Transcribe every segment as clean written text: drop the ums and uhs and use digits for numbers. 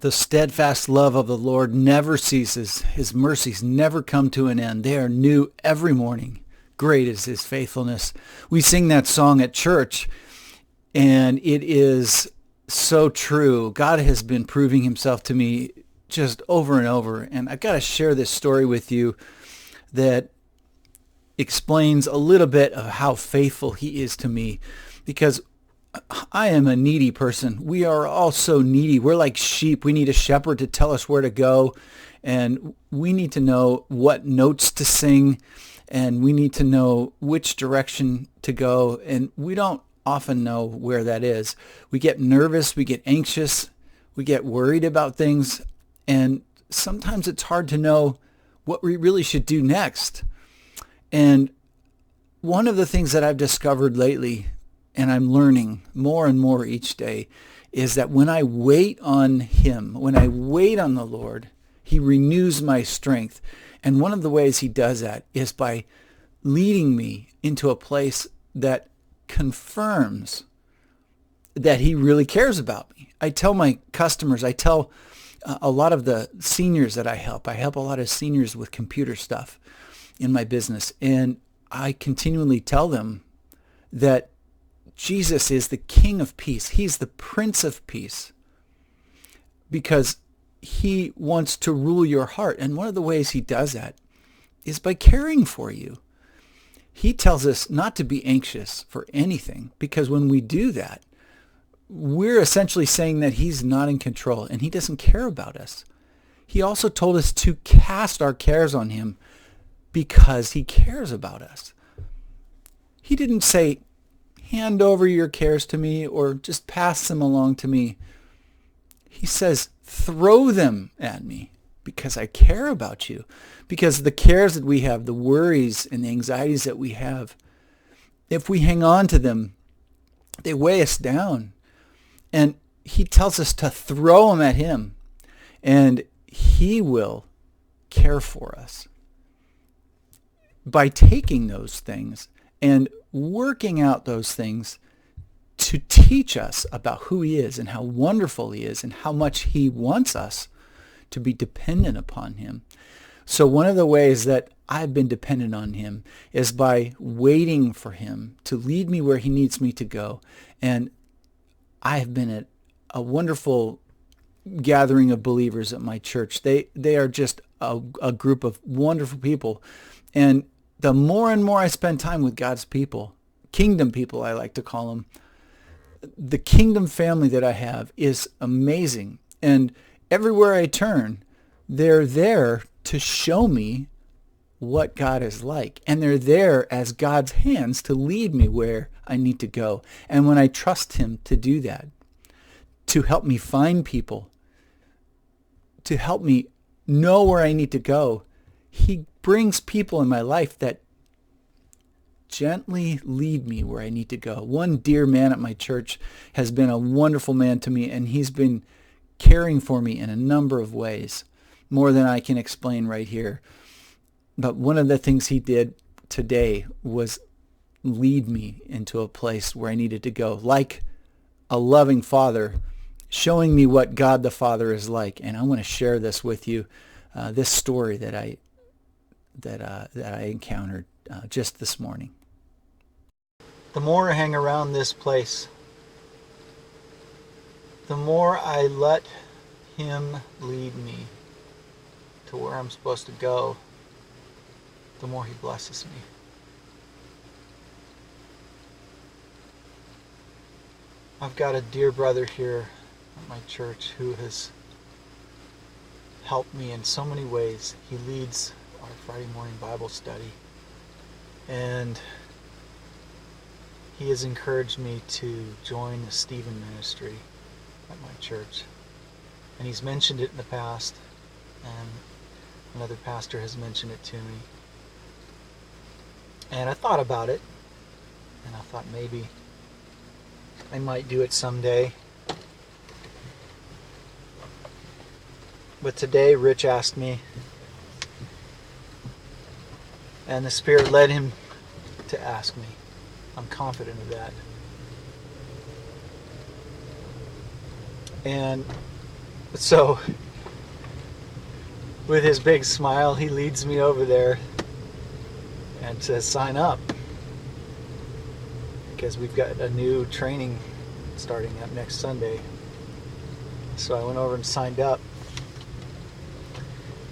The steadfast love of the Lord never ceases. His mercies never come to an end. They are new every morning. Great is his faithfulness. We sing that song at church, and it is so true. God has been proving himself to me just over and over. And I've got to share this story with you that explains a little bit of how faithful he is to me, because I am a needy person. We are all so needy. We're like sheep. We need a shepherd to tell us where to go, and we need to know what notes to sing, and we need to know which direction to go, and we don't often know where that is. We get nervous, we get anxious, we get worried about things, and sometimes it's hard to know what we really should do next. And one of the things that I've discovered lately, and I'm learning more and more each day, is that when I wait on him, when I wait on the Lord, he renews my strength. And one of the ways he does that is by leading me into a place that confirms that he really cares about me. I tell my customers, I tell a lot of the seniors that I help a lot of seniors with computer stuff in my business, and I continually tell them that Jesus is the King of Peace. He's the Prince of Peace, because he wants to rule your heart. And one of the ways he does that is by caring for you. He tells us not to be anxious for anything, because when we do that, we're essentially saying that he's not in control and he doesn't care about us. He also told us to cast our cares on him because he cares about us. He didn't say, hand over your cares to me or just pass them along to me. He says, throw them at me because I care about you. Because the cares that we have, the worries and the anxieties that we have, if we hang on to them, they weigh us down. And he tells us to throw them at him, and he will care for us. By taking those things and working out those things to teach us about who he is and how wonderful he is and how much he wants us to be dependent upon him. So one of the ways that I've been dependent on him is by waiting for him to lead me where he needs me to go. And I have been at a wonderful gathering of believers at my church. They are just a group of wonderful people. And the more and more I spend time with God's people, kingdom people I like to call them, the kingdom family that I have is amazing. And everywhere I turn, they're there to show me what God is like. And they're there as God's hands to lead me where I need to go. And when I trust him to do that, to help me find people, to help me know where I need to go, he brings people in my life that gently lead me where I need to go. One dear man at my church has been a wonderful man to me, and he's been caring for me in a number of ways, more than I can explain right here. But one of the things he did today was lead me into a place where I needed to go, like a loving father showing me what God the Father is like. And I want to share this with you, this story that I encountered just this morning. The more I hang around this place, the more I let him lead me to where I'm supposed to go, the more he blesses me. I've got a dear brother here at my church who has helped me in so many ways. He leads our Friday morning Bible study, and he has encouraged me to join the Stephen ministry at my church. And he's mentioned it in the past, and another pastor has mentioned it to me. And I thought about it, and I thought maybe I might do it someday. But today Rich asked me, and the Spirit led him to ask me. I'm confident of that. And So with his big smile, he leads me over there and says, sign up, because we've got a new training starting up next Sunday. So I went over and signed up.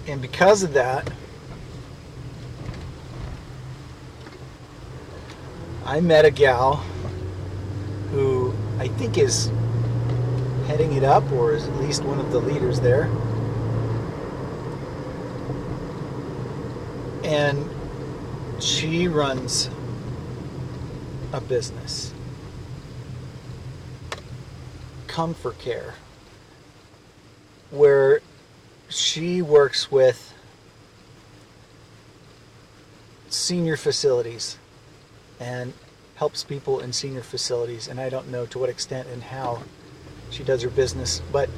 And because of that, I met a gal who I think is heading it up, or is at least one of the leaders there. And she runs a business, Comfort Care, where she works with senior facilities and helps people in senior facilities. And I don't know to what extent and how she does her business, but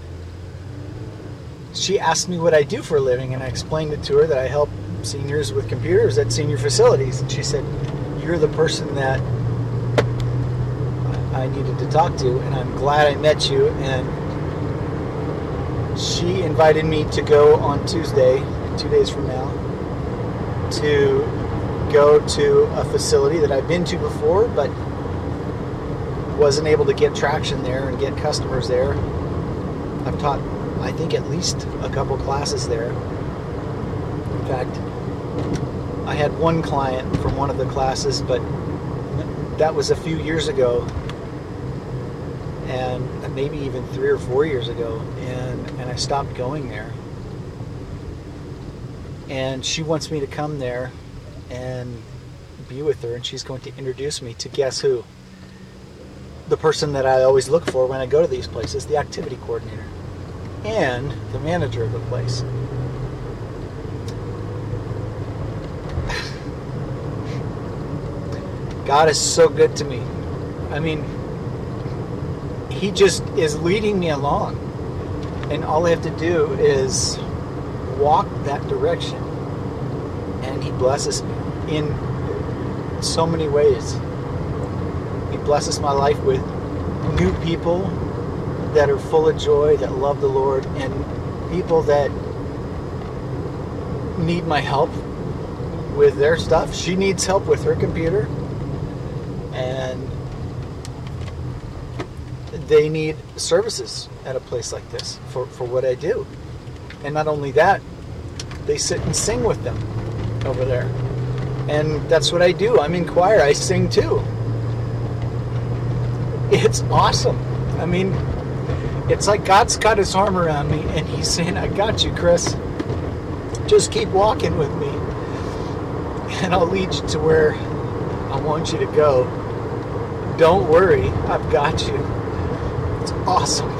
she asked me what I do for a living, and I explained it to her that I help seniors with computers at senior facilities. And she said, you're the person that I needed to talk to, and I'm glad I met you. And she invited me to go on Tuesday, 2 days from now, to go to a facility that I've been to before, but wasn't able to get traction there and get customers there. I've taught, I think, at least a couple classes there. In fact, I had one client from one of the classes, but that was a few years ago, and maybe even 3 or 4 years ago, and I stopped going there. And she wants me to come there and be with her, and she's going to introduce me to, guess who? The person that I always look for when I go to these places, the activity coordinator and the manager of the place. God is so good to me. I mean, He just is leading me along, and all I have to do is walk that direction, and He blesses me in so many ways. He blesses my life with new people that are full of joy, that love the Lord, and people that need my help with their stuff. She needs help with her computer, and they need services at a place like this for what I do. And not only that, they sit and sing with them over there. And that's what I do. I'm in choir. I sing too. It's awesome. I mean, it's like God's got His arm around me, and He's saying, I got you, Chris. Just keep walking with me, and I'll lead you to where I want you to go. Don't worry, I've got you. It's awesome.